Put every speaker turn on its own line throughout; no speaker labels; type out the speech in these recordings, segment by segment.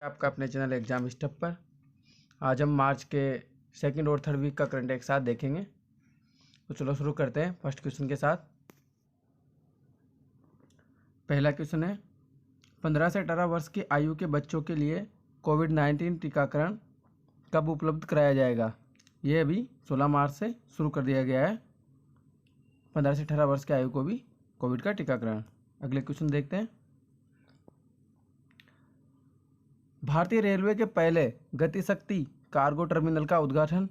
आपका अपने channel exam step पर। आज हम मार्च के सेकंड और थर्ड वीक का करंट एक साथ देखेंगे। तो चलो शुरू करते हैं फर्स्ट क्वेश्चन के साथ। पहला क्वेश्चन है, 15 से 18 वर्ष की आयु के बच्चों के लिए कोविड-19 टीकाकरण कब उपलब्ध कराया जाएगा। ये अभी 16 मार्च से शुरू कर दिया गया है 15 से 18 वर्ष की आयु को भी कोविड का टीकाकरण। अगले क्वेश्चन देखते हैं। भारतीय रेलवे के पहले गतिशक्ति कार्गो टर्मिनल का उद्घाटन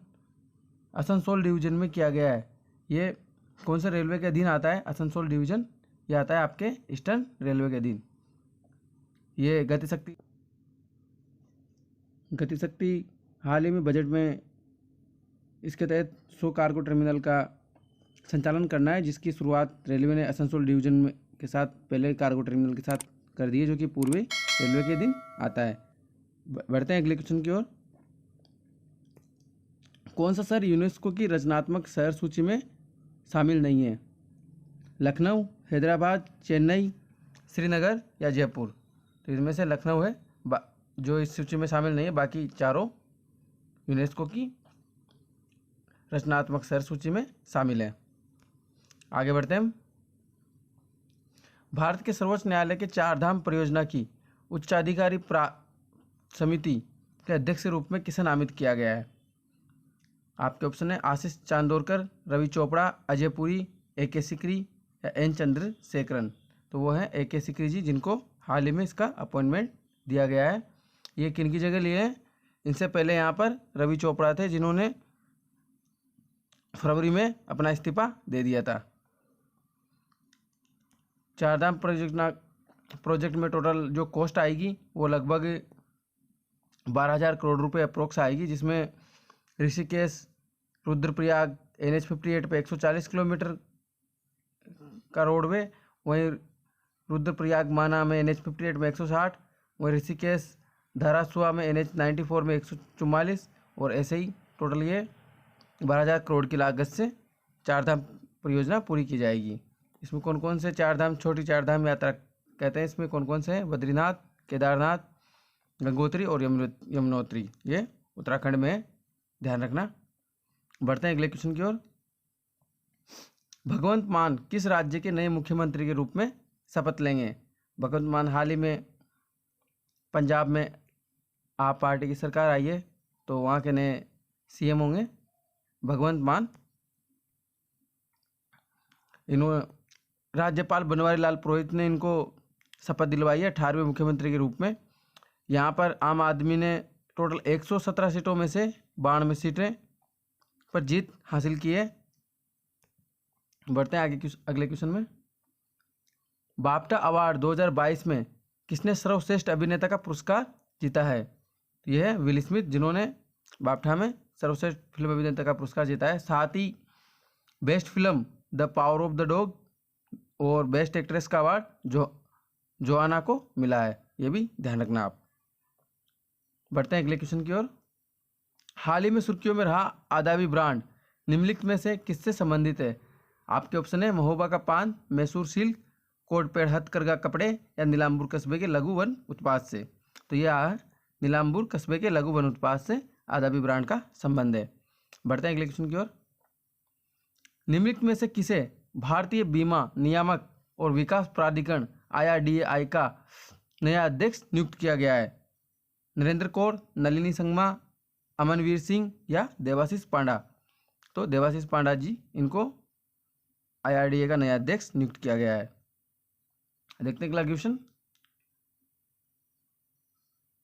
आसनसोल डिवीजन में किया गया है। ये कौन से रेलवे के अधीन आता है? आसनसोल डिवीजन ये आता है आपके ईस्टर्न रेलवे के अधीन। ये गतिशक्ति हाल ही में बजट में इसके तहत 100 कार्गो टर्मिनल का संचालन करना है, जिसकी शुरुआत रेलवे ने आसनसोल डिवीजन में के साथ पहले कार्गो टर्मिनल के साथ कर दी है, जो कि पूर्वी रेलवे के अधीन आता है। बढ़ते हैं अगले क्वेश्चन की ओर। कौन सा शहर यूनेस्को की रचनात्मक शहर सूची में शामिल नहीं है? लखनऊ, हैदराबाद, चेन्नई, श्रीनगर या जयपुर? तो इसमें से लखनऊ है जो इस सूची में शामिल नहीं है, बाकी चारों यूनेस्को की रचनात्मक शहर सूची में शामिल है। आगे बढ़ते हैं। भारत के सर्वोच्च न्यायालय के चार धाम परियोजना की उच्चाधिकारी समिति के अध्यक्ष के रूप में किसे नामित किया गया है? आपके ऑप्शन है आशीष चांदोरकर, रवि चोपड़ा, अजय पुरी, ए.के. सिकरी या एन चंद्रशेखरन। तो वो है ए.के. सिकरी जी, जिनको हाल ही में इसका अपॉइंटमेंट दिया गया है। ये किन की जगह लिए हैं? इनसे पहले यहाँ पर रवि चोपड़ा थे, जिन्होंने फरवरी में अपना इस्तीफा दे दिया था। चारधाम प्रोजेक्ट में टोटल जो कॉस्ट आएगी वो लगभग 12,000 करोड़ रुपए अप्रोक्स आएगी, जिसमें ऋषिकेश रुद्रप्रयाग NH 58 पे 140 किलोमीटर का रोडवे, वहीं रुद्रप्रयाग माना में NH 58 में 160, वहीं ऋषिकेश धरासुआ में NH 94 में 144, और ऐसे ही टोटल ये 12,000 करोड़ की लागत से चारधाम परियोजना पूरी की जाएगी। इसमें कौन कौन से चारधाम, छोटी चारधाम यात्रा कहते हैं, इसमें कौन कौन से हैं? बद्रीनाथ, केदारनाथ, गंगोत्री और यमुनोत्री। ये उत्तराखंड में है, ध्यान रखना। बढ़ते हैं अगले क्वेश्चन की ओर। भगवंत मान किस राज्य के नए मुख्यमंत्री के रूप में शपथ लेंगे? भगवंत मान हाल ही में पंजाब में आप पार्टी की सरकार आई है, तो वहाँ के नए CM होंगे भगवंत मान। राज्यपाल बनवारी लाल पुरोहित ने इनको शपथ दिलवाई है 18वें मुख्यमंत्री के रूप में। यहाँ पर आम आदमी ने टोटल 117 सीटों में से 92 सीटें पर जीत हासिल की है। बढ़ते हैं आगे अगले क्वेश्चन में। बाफ्टा अवार्ड 2022 में किसने सर्वश्रेष्ठ अभिनेता का पुरस्कार जीता है? तो यह है विल स्मिथ, जिन्होंने बाफ्टा में सर्वश्रेष्ठ फिल्म अभिनेता का पुरस्कार जीता है। साथ ही best film The Power of the Dog और बेस्ट एक्ट्रेस का अवार्ड जोआना को मिला है, ये भी ध्यान रखना आप। बढ़ते हैं अगले क्वेश्चन की ओर। हाल ही में सुर्खियों में रहा आदावी ब्रांड निम्नलिखित में से किससे संबंधित है? आपके ऑप्शन है महोबा का पान, मैसूर सिल्क, कोटपेड़ हथकरघा कपड़े या नीलांबूर कस्बे के लघु वन उत्पाद से। तो यह नीलांबूर कस्बे के लघु वन उत्पाद से आदावी ब्रांड का संबंध है। बढ़ते हैं अगले क्वेश्चन की ओर। निम्नलिखित में से किसे भारतीय बीमा नियामक और विकास प्राधिकरण IRDAI का नया अध्यक्ष नियुक्त किया गया है? नरेंद्र कौर, नलिनी संगमा, अमनवीर सिंह या देवाशीष पांडा? तो देवाशीष पांडा जी, इनको IRDA का नया अध्यक्ष नियुक्त किया गया है। देखते हैं अगला क्वेश्चन।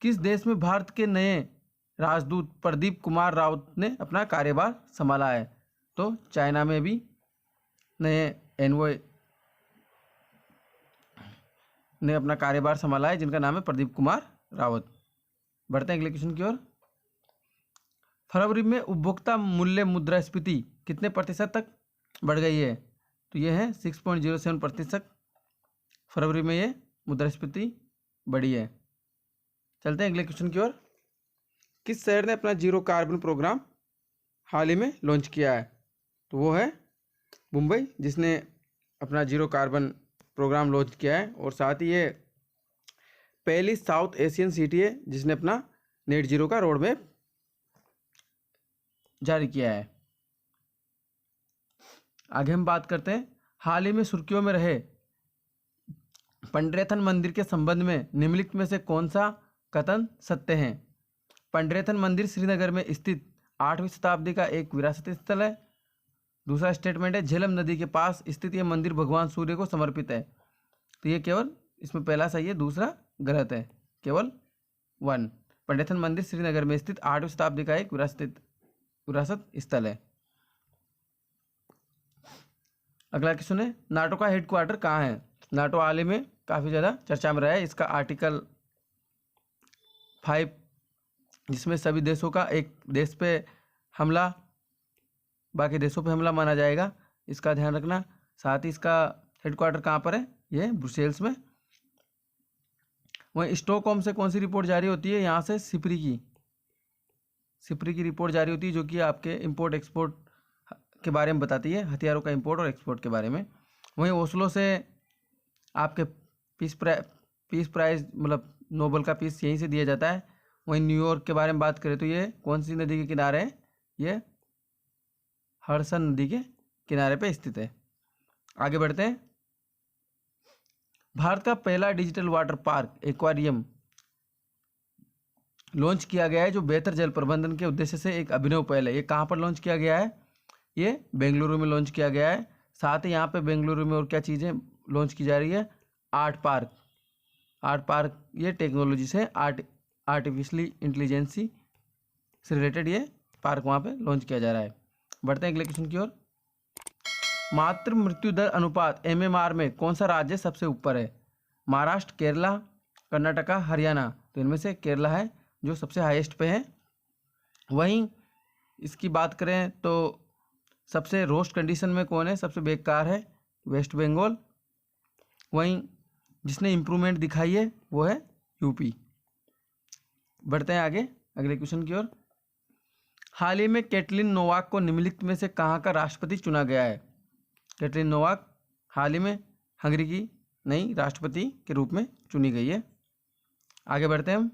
किस देश में भारत के नए राजदूत प्रदीप कुमार रावत ने अपना कार्यभार संभाला है? तो चाइना में भी नए एनवॉय ने अपना कार्यभार संभाला है, जिनका नाम है प्रदीप कुमार रावत। बढ़ते हैं अगले क्वेश्चन की ओर। फरवरी में उपभोक्ता मूल्य मुद्रास्फीति कितने प्रतिशत तक बढ़ गई है? तो ये है 6.07% फरवरी में ये मुद्रास्फीति बढ़ी है। चलते हैं अगले क्वेश्चन की ओर। किस शहर ने अपना जीरो कार्बन प्रोग्राम हाल ही में लॉन्च किया है? तो वो है मुंबई, जिसने अपना जीरो कार्बन प्रोग्राम लॉन्च किया है, और साथ ही ये पहली साउथ एशियन सिटी है जिसने अपना नेट जीरो का रोड मैप जारी किया है। आगे हम बात करते हैं, हाल ही में सुर्खियों में रहे पंडरेथन मंदिर के संबंध में निम्नलिखित में से कौन सा कथन सत्य है? पंडरेथन मंदिर श्रीनगर में स्थित 8वीं शताब्दी का एक विरासती स्थल है। दूसरा स्टेटमेंट है, झेलम नदी के पास स्थित यह मंदिर भगवान सूर्य को समर्पित है। तो ये केवल इसमें पहला सही है, दूसरा गलत है, केवल 1। पंडरेथन मंदिर श्रीनगर में स्थित 8वीं शताब्दी का एक विरासत स्थल है। अगला क्वेश्चन है, नाटो का हेडक्वार्टर कहाँ है? नाटो हाल ही में काफ़ी ज़्यादा चर्चा में रहा है। इसका आर्टिकल 5 जिसमें सभी देशों का एक देश पे हमला बाकी देशों पे हमला माना जाएगा, इसका ध्यान रखना। साथ ही इसका हेडक्वार्टर कहाँ पर है? ये ब्रुसेल्स में। वहीं स्टॉकहोम से कौन सी रिपोर्ट जारी होती है? यहाँ से सिप्री की रिपोर्ट जारी होती है, जो कि आपके इंपोर्ट एक्सपोर्ट के बारे में बताती है, हथियारों का इंपोर्ट और एक्सपोर्ट के बारे में। वहीं ओस्लो से आपके पीस प्राइज मतलब नोबेल का पीस यहीं से दिया जाता है। वहीं न्यूयॉर्क के बारे में बात करें तो ये कौन सी नदी के किनारे है? ये हडसन नदी के किनारे पे स्थित है। आगे बढ़ते हैं, भारत का पहला digital water park aquarium launch किया गया है, जो बेहतर जल प्रबंधन के उद्देश्य से एक अभिनव पहल है। ये कहाँ पर लॉन्च किया गया है? ये बेंगलुरु में लॉन्च किया गया है। साथ ही यहाँ पे बेंगलुरु में और क्या चीज़ें लॉन्च की जा रही है? आर्ट पार्क ये टेक्नोलॉजी से आर्टिफिशियली इंटेलिजेंसी से रिलेटेड ये पार्क वहाँ पे लॉन्च किया जा रहा है। बढ़ते हैं अगले क्वेश्चन की ओर। मातृ मृत्यु दर अनुपात MMR में कौन सा राज्य सबसे ऊपर है? महाराष्ट्र, केरला, कर्नाटका, हरियाणा। तो इनमें से केरला है जो सबसे हाईएस्ट पे है। वहीं इसकी बात करें तो सबसे रोस्ट कंडीशन में कौन है? सबसे बेकार है वेस्ट बंगाल। वहीं जिसने इम्प्रूवमेंट दिखाई है वो है यूपी। बढ़ते हैं आगे अगले क्वेश्चन की ओर। हाल ही में कैटलिन नोवाक को निम्नलिखित में से कहाँ का राष्ट्रपति चुना गया है? कैटलिन नोवाक हाल ही में हंगरी की नई राष्ट्रपति के रूप में चुनी गई है। आगे बढ़ते हैं हम।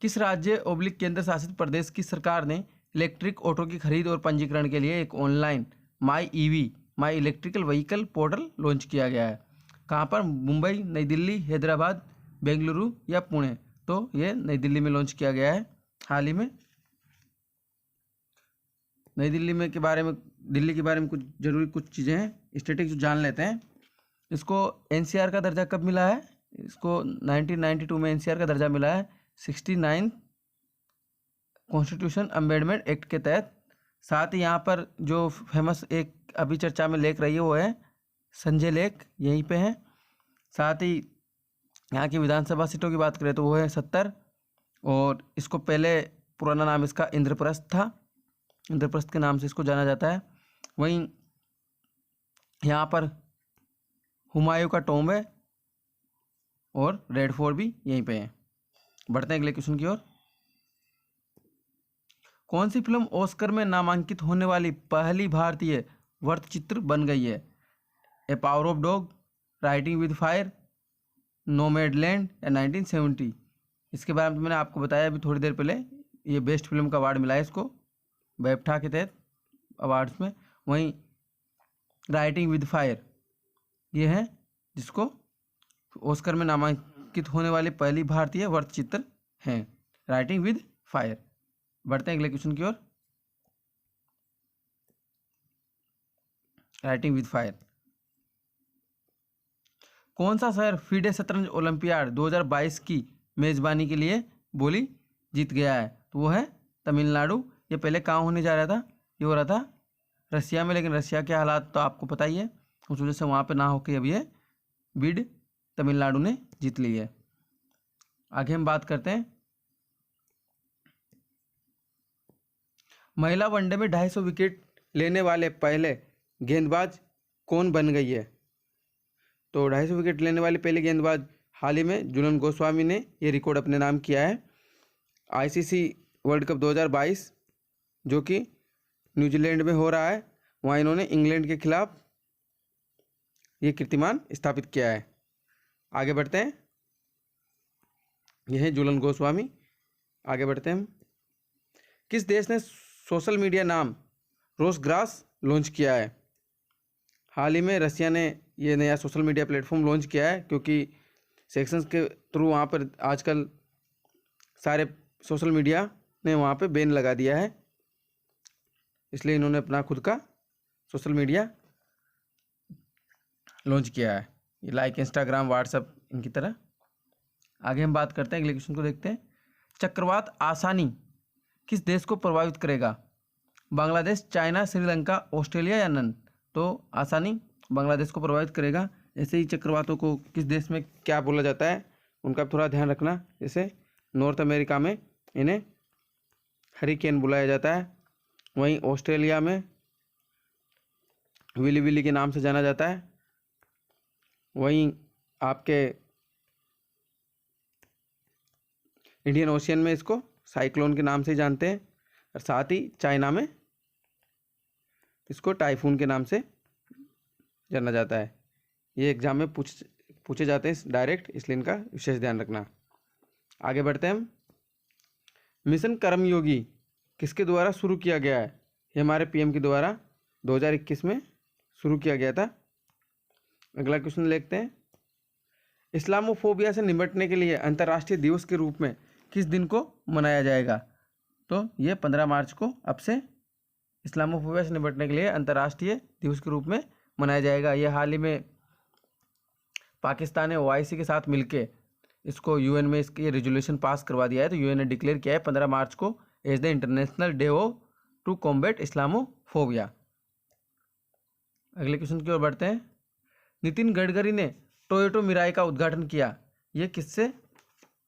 किस राज्य / केंद्र शासित प्रदेश की सरकार ने इलेक्ट्रिक ऑटो की खरीद और पंजीकरण के लिए एक ऑनलाइन माई इलेक्ट्रिकल व्हीकल पोर्टल लॉन्च किया गया है? कहाँ पर? मुंबई, नई दिल्ली, हैदराबाद, बेंगलुरु या पुणे? तो ये नई दिल्ली में लॉन्च किया गया है हाल ही में। नई दिल्ली में के बारे में कुछ जरूरी कुछ चीज़ें हैं स्टैटिक जो जान लेते हैं। इसको NCR का दर्जा कब मिला है? इसको 1992 में NCR का दर्जा मिला है 69 कॉन्स्टिट्यूशन अमेंडमेंट एक्ट के तहत। साथ ही यहाँ पर जो फेमस एक अभी चर्चा में लेख रही है वो है संजय लेख, यहीं पे है। साथ ही यहाँ की विधानसभा सीटों की बात करें तो वो है 70 और इसको पहले पुराना नाम इसका इंद्रप्रस्थ था, इंद्रप्रस्थ के नाम से इसको जाना जाता है। वहीं यहाँ पर हुमायूं का टॉम्ब है और रेड फोर्ट भी यहीं पे है। बढ़ते हैं अगले क्वेश्चन की ओर। कौन सी फिल्म ऑस्कर में नामांकित होने वाली पहली भारतीय वृत्तचित्र बन गई है? A Power of Dog, Writing with Fire, Nomadland या 1970? इसके बारे में मैंने आपको बताया अभी थोड़ी देर पहले, ये बेस्ट फिल्म का अवार्ड मिला है इसको बैफ्टा के तहत अवार्ड्स में। वहीं राइटिंग विद फायर ये है जिसको ऑस्कर में नामांकित होने वाली पहली भारतीय वृत्तचित्र हैं, राइटिंग विद फायर। बढ़ते हैं अगले क्वेश्चन की ओर। Writing with fire. कौन सा शहर फीडे शतरंज ओलंपियाड 2022 की मेजबानी के लिए बोली जीत गया है? तो वो है तमिलनाडु। ये पहले कहाँ होने जा रहा था? ये हो रहा था रसिया में, लेकिन रसिया के हालात तो आपको पता ही है, उस वजह से वहाँ पे ना होकर अब ये बिड तमिलनाडु ने जीत ली है। आगे हम बात करते हैं, महिला वनडे में 250 विकेट लेने वाले पहले गेंदबाज कौन बन गई है? तो 250 विकेट लेने वाली पहले गेंदबाज हाल ही में जुलन गोस्वामी ने ये रिकॉर्ड अपने नाम किया है। ICC वर्ल्ड कप 2022 जो कि न्यूजीलैंड में हो रहा है, वहाँ इन्होंने इंग्लैंड के खिलाफ ये कीर्तिमान स्थापित किया है। आगे बढ़ते हैं, ये है झूलन गोस्वामी। आगे बढ़ते हैं हम। किस देश ने सोशल मीडिया नाम रोसग्रास लॉन्च किया है? हाल ही में रसिया ने ये नया सोशल मीडिया प्लेटफॉर्म लॉन्च किया है, क्योंकि सेक्शंस के थ्रू वहाँ पर आजकल सारे सोशल मीडिया ने वहाँ पे बैन लगा दिया है, इसलिए इन्होंने अपना खुद का सोशल मीडिया लॉन्च किया है, ये लाइक इंस्टाग्राम व्हाट्सएप इनकी तरह। आगे हम बात करते हैं, अगले क्वेश्चन को देखते हैं। चक्रवात आसानी किस देश को प्रभावित करेगा? बांग्लादेश, चाइना, श्रीलंका, ऑस्ट्रेलिया या नन? तो आसानी बांग्लादेश को प्रभावित करेगा। ऐसे ही चक्रवातों को किस देश में क्या बोला जाता है उनका थोड़ा ध्यान रखना। जैसे नॉर्थ अमेरिका में इन्हें हरिकेन बुलाया जाता है, वहीं ऑस्ट्रेलिया में विली विली के नाम से जाना जाता है, वहीं आपके इंडियन ओशियन में इसको साइक्लोन के नाम से जानते हैं, और साथ ही चाइना में इसको टाइफून के नाम से जाना जाता है। ये एग्जाम में पूछे जाते हैं डायरेक्ट, इसलिए इनका विशेष ध्यान रखना। आगे बढ़ते हैं हम। मिशन कर्मयोगी किसके द्वारा शुरू किया गया है? ये हमारे पीएम के द्वारा 2021 में शुरू किया गया था। अगला क्वेश्चन देखते हैं। इस्लामोफोबिया से निपटने के लिए अंतर्राष्ट्रीय दिवस के रूप में किस दिन को मनाया जाएगा? तो ये 15 मार्च को अब से इस्लामोफोबिया से निपटने के लिए अंतर्राष्ट्रीय दिवस के रूप में मनाया जाएगा। ये हाल ही में पाकिस्तान ने OIC के साथ मिलके इसको यूएन में इसकी रेजोल्यूशन पास करवा दिया है। तो यूएन ने डिक्लेयर किया है 15 मार्च को as the international day to combat Islamophobia. अगले क्वेश्चन की ओर बढ़ते हैं। नितिन गडकरी ने टोयोटा मिराई का उद्घाटन किया, ये किससे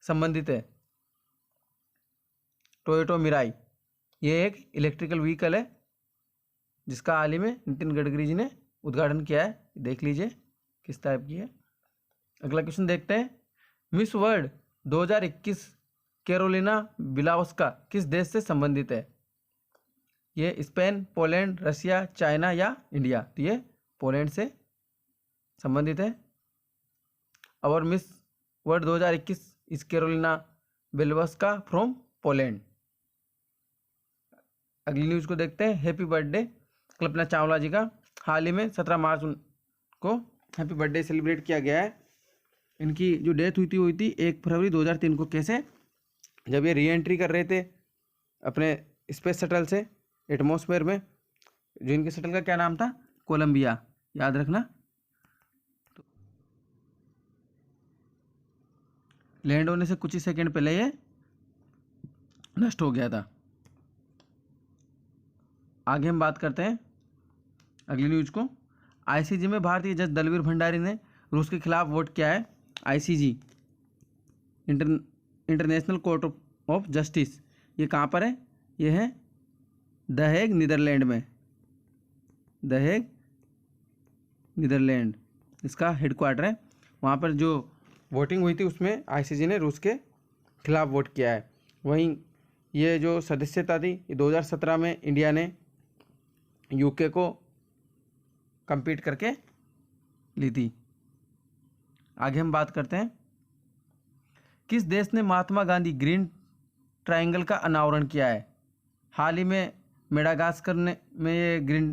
संबंधित है? टोयोटा मिराई ये एक इलेक्ट्रिकल व्हीकल है जिसका हाल ही में नितिन गडकरी जी ने उद्घाटन किया है। देख लीजिए किस टाइप की है। अगला क्वेश्चन देखते हैं। मिस वर्ल्ड 2021 कैरोलिना बिलावस्का किस देश से संबंधित है? ये स्पेन, पोलैंड, रसिया, चाइना या इंडिया? तो ये पोलैंड से संबंधित है। और मिस वर्ल्ड 2021 इस कैरोलिना बिलावस्का फ्रॉम पोलैंड। अगली न्यूज़ को देखते हैं। हैप्पी बर्थडे कल्पना चावला जी का हाल ही में 17 मार्च को हैप्पी बर्थडे सेलिब्रेट किया गया है। इनकी जो डेथ हुई थी 1 फरवरी 2003 को। कैसे? जब ये री एंट्री कर रहे थे अपने स्पेस शटल से एटमॉस्फेयर में, जो इनके शटल का क्या नाम था? कोलंबिया, याद रखना। लैंड होने से कुछ ही सेकंड पहले ये नष्ट हो गया था। आगे हम बात करते हैं अगली न्यूज को। ICJ में भारतीय जज दलवीर भंडारी ने रूस के खिलाफ वोट किया है। ICJ international court of justice ये कहाँ पर है? ये है द हेग, नीदरलैंड में। द हेग, नीदरलैंड इसका हेडक्वार्टर है। वहाँ पर जो वोटिंग हुई थी उसमें ICJ ने रूस के खिलाफ वोट किया है। वहीं ये जो सदस्यता थी 2017 में इंडिया ने UK को compete करके ली थी। आगे हम बात करते हैं। किस देश ने महात्मा गांधी ग्रीन ट्रायंगल का अनावरण किया है? हाल ही में मेडागास्कर में ये ग्रीन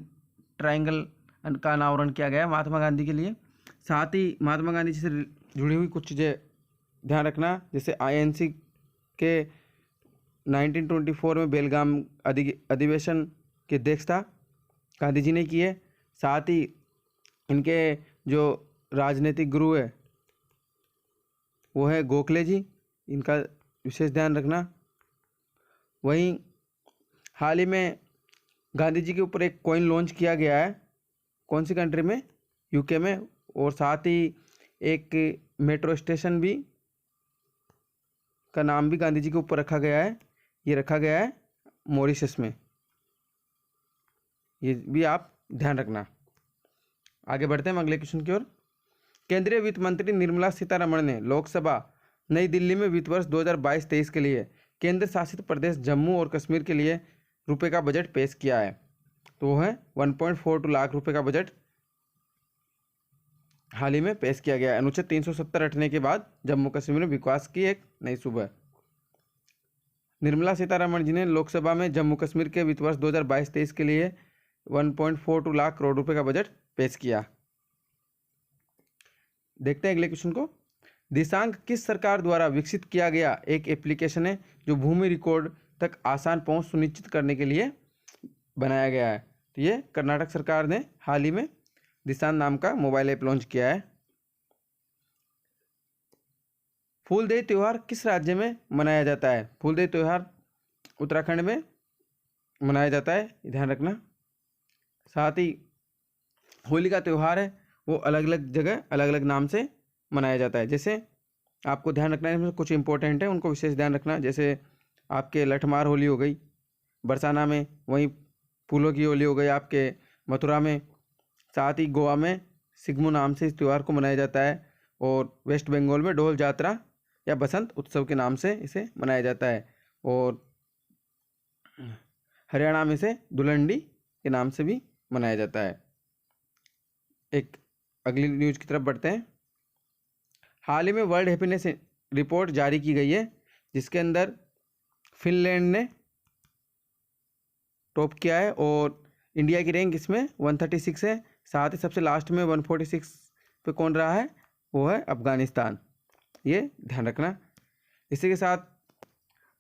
ट्रायंगल का अनावरण किया गया है महात्मा गांधी के लिए। साथ ही महात्मा गांधी जी से जुड़ी हुई कुछ चीज़ें ध्यान रखना, जैसे INC के 1924 में बेलगाम अधिवेशन की अध्यक्षता गांधी जी ने की है। साथ ही इनके जो राजनीतिक गुरु है वो है गोखले जी, इनका विशेष ध्यान रखना। वहीं हाल ही में गांधी जी के ऊपर एक कॉइन लॉन्च किया गया है। कौन सी कंट्री में? UK में। और साथ ही एक मेट्रो स्टेशन भी का नाम भी गांधी जी के ऊपर रखा गया है। ये रखा गया है मॉरिशस में। ये भी आप ध्यान रखना। आगे बढ़ते हैं हम अगले क्वेश्चन की ओर। केंद्रीय वित्त मंत्री निर्मला सीतारमण ने लोकसभा नई दिल्ली में वित्त वर्ष 2022-23 के लिए केंद्र शासित प्रदेश जम्मू और कश्मीर के लिए रुपए का बजट पेश किया है। तो वो है 1.42 लाख रुपए का बजट हाल ही में पेश किया गया है। अनुच्छेद 370 हटने के बाद जम्मू कश्मीर में विकास की एक नई सुबह। निर्मला सीतारमण जी ने लोकसभा में जम्मू कश्मीर के वित्त वर्ष 2022-23 के लिए 1.42 लाख करोड़ रुपए का बजट पेश किया। देखते हैं अगले क्वेश्चन को। दिशांक किस सरकार द्वारा विकसित किया गया एक एप्लीकेशन है जो भूमि रिकॉर्ड तक आसान पहुंच सुनिश्चित करने के लिए बनाया गया है? तो ये कर्नाटक सरकार ने हाल ही में दिशांक नाम का मोबाइल ऐप लॉन्च किया है। फूलदेई त्यौहार किस राज्य में मनाया जाता है? फूलदेई त्यौहार उत्तराखंड में मनाया जाता है, ध्यान रखना। साथ ही होली का त्यौहार है वो अलग अलग जगह अलग अलग नाम से मनाया जाता है। जैसे आपको ध्यान रखना है, इसमें कुछ इंपॉर्टेंट है उनको विशेष ध्यान रखना। जैसे आपके लठमार होली हो गई बरसाना में, वहीं फूलों की होली हो गई आपके मथुरा में। साथ ही गोवा में सिग्मू नाम से इस त्यौहार को मनाया जाता है, और वेस्ट बंगाल में ढोल जात्रा या बसंत उत्सव के नाम से इसे मनाया जाता है, और हरियाणा में इसे धुलंडी के नाम से भी मनाया जाता है। एक अगली न्यूज की तरफ बढ़ते हैं। हाल ही में वर्ल्ड हैप्पीनेस रिपोर्ट जारी की गई है, जिसके अंदर फिनलैंड ने टॉप किया है और इंडिया की रैंक इसमें 136 है। साथ ही सबसे लास्ट में 146 पे कौन रहा है? वो है अफगानिस्तान। ये ध्यान रखना। इसी के साथ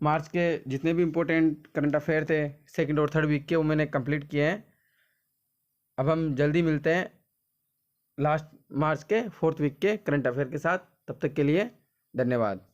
मार्च के जितने भी इम्पोर्टेंट करंट अफेयर थे सेकंड और थर्ड वीक के, वो मैंने कंप्लीट किए हैं। अब हम जल्दी मिलते हैं लास्ट मार्च के 4th वीक के करंट अफेयर के साथ। तब तक के लिए धन्यवाद।